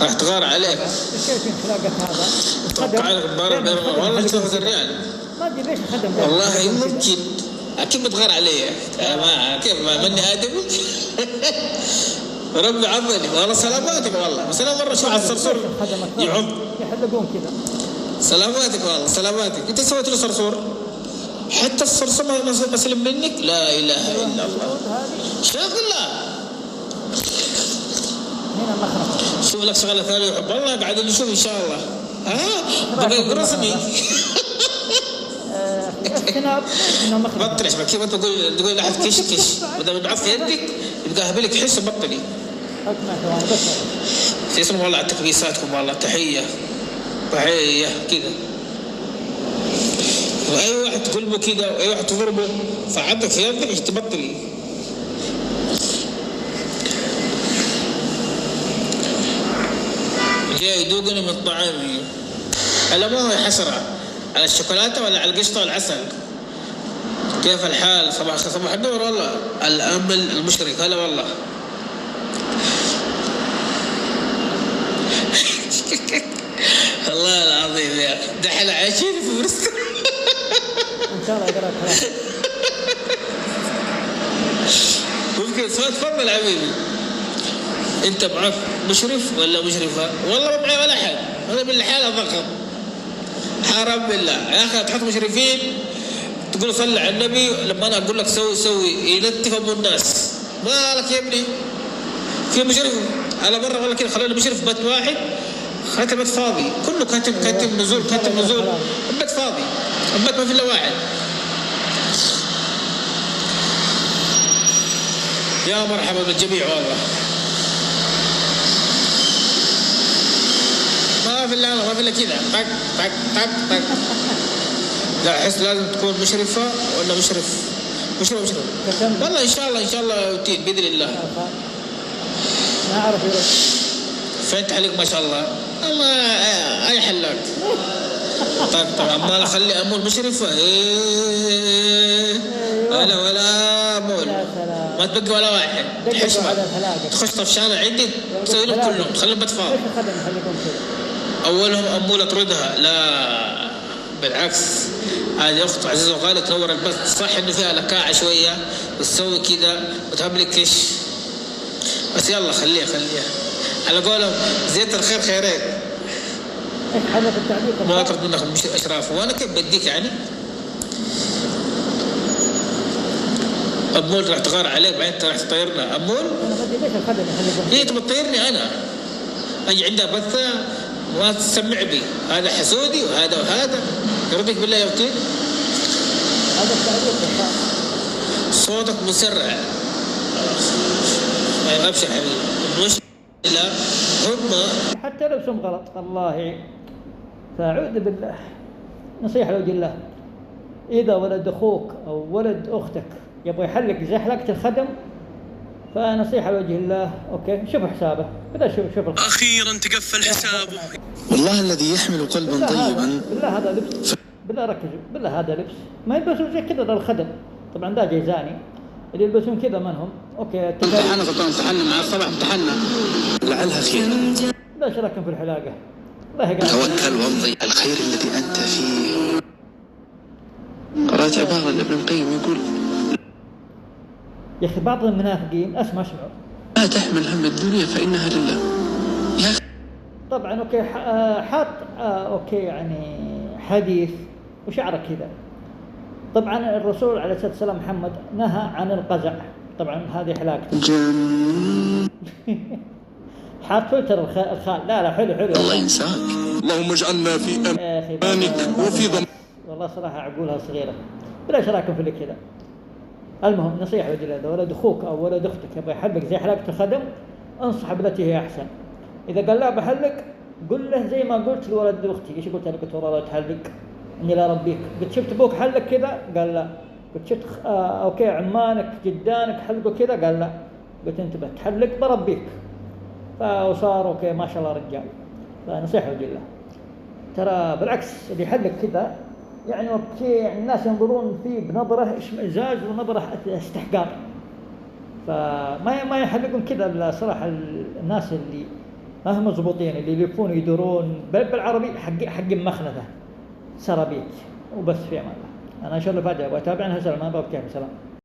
راح تغار عليك. كيف حلاقة هذا؟ توقع لك ببرر والله تاخذ الريال. ما ادري ليش الخدم والله ممكن اكيد بتغار علي ما كيف ما مني ادمي. ربي عضني والله سلاماتك والله. بس انا مره شو على الصرصور يعض يحلقون كذا. سلاماتك والله سلاماتك. انت سويت له صرصور حتى الصرصور ما سلم منك. لا اله الا الله. شاغل لا هنا مخرج. شوف لك شغله ثانيه يحب والله قاعد نشوف ان شاء الله. دقيق رسمي. بطل عشان كيف انت تقول لاحد كش بدل ما تعرف يدك يبقى هبلك حس بطلي. اسمه والله على تكبيساتكم والله تحيه تحيه كذا. واي واحد تقلبه كذا واي واحد تضربه فعدك في يدك ايش تبطلي. جاي يدوقني من طعامي. هلا ما هو حسره على الشوكولاته ولا على القشطه والعسل. كيف الحال؟ صباح النور والله. الامل المشرق هلا والله. الله العظيم يا اخي دحين عايشين في برستو. ان شاء الله يقرا كلام. ممكن سؤال تفضل حبيبي. انت معك مشرف ولا مشرفه؟ والله ما معي ولا حد. انا بالحاله ضخم حرام بالله يا اخي. تحط مشرفين تقول صلي على النبي لما انا اقول لك سوي يلتف ابو الناس. مالك يا ابني في مشرف على برا والله كذا خلينا مشرف بيت واحد خاتم بيت فاضي كله كاتب نزول البيت فاضي البيت ما في الا واحد. يا مرحبا بالجميع والله. ما في الا كذا طق طق طق طق. لا احس لازم تكون مشرفه ولا مشرف والله ان شاء الله روتين باذن الله. ما اعرف فين تحلق ما شاء الله اي حلاق. طيب عمال اخلي امول مشرفه انا ولا امول ما تبقى ولا واحد. حشمه تخش طفشانه عندي تسوي لهم كلهم تخليهم بتفاضل. اولهم اموله تردها. لا بالعكس هذه اخت عزيزه وغاليه تنور البث. صح انه فيها لكاعه شويه وتسوي كذا وتهبلك كش بس يلا خليها على قولهم زيت الخير خيرين. ما اطرد منكم اشراف وانا كيف بديك يعني. امول راح تغار عليك بعدين انت راح تطيرنا. امول هي تبغى تطيرني انا اجي عندها بثه ما تسمع بي. هذا حسودي وهذا يرضيك بالله يا وكيل. صوتك مسرع. ابشر حبيبي لا هم حتى لبسهم غلط والله. فاعوذ بالله نصيحه لوجه الله. اذا ولد اخوك او ولد اختك يبغى يحلق زي حلقه الخدم فنصيحه لوجه الله اوكي شوف حسابه كذا. شوف اخيرا تقفل حسابه. والله الذي يحمل قلبا طيبا. بالله هذا لبس. بالله ركزوا بالله هذا لبس ما يلبسون زي كذا للخدم. طبعا ده جيزاني اللي يلبسون كذا منهم اوكي. امتحنا مع الصباح امتحنا لعلها خير. لا ايش رايكم في الحلاقه؟ الله يقال توكل وامضي الخير الذي انت فيه. قرأت عبارة لابن القيم يقول يا اخي بعض المنافقين اسمعوا لا تحمل هم الدنيا فانها لله. يا اخي طبعا اوكي حاط اوكي يعني حديث وشعره كذا. طبعا الرسول عليه الصلاه والسلام محمد نهى عن القزع. طبعا هذه حلاقته. حاط فلتر الخال. لا حلو الله ينساك. اللهم اجعلنا في امانك وفي ضمانك. والله صراحه عقولها صغيره. بلاش رايكم في كذا. المهم نصيحه وجل اذا ولد اخوك او ولد اختك يبغى يحلق زي حلاقه الخدم انصح بالتي هي احسن. اذا قال لا بحلق قل له زي ما قلت لولد اختي. ايش قلت له؟ قلت والله لا تحلق اني لا ربيك. قلت شفت ابوك حلق كذا؟ قال لا. قلت شفت اوكي عمانك جدانك حلقوا كذا؟ قال لا. قلت انتبه تحلق بربيك. فصار اوكي ما شاء الله رجال. فنصيحه وجه الله ترى بالعكس اللي يحلق كذا يعني اوكي الناس ينظرون فيه بنظره اشمئزاز ونظره استحقار. فما يحلقون كذا الصراحه الناس اللي ما هم مضبوطين، اللي يلفون يدورون بالعربي حق مخنثة سرابيك وبس. في أمان الله. أنا إن شاء الله بعد أتابع عنها. سلام. ما بكيف. سلام.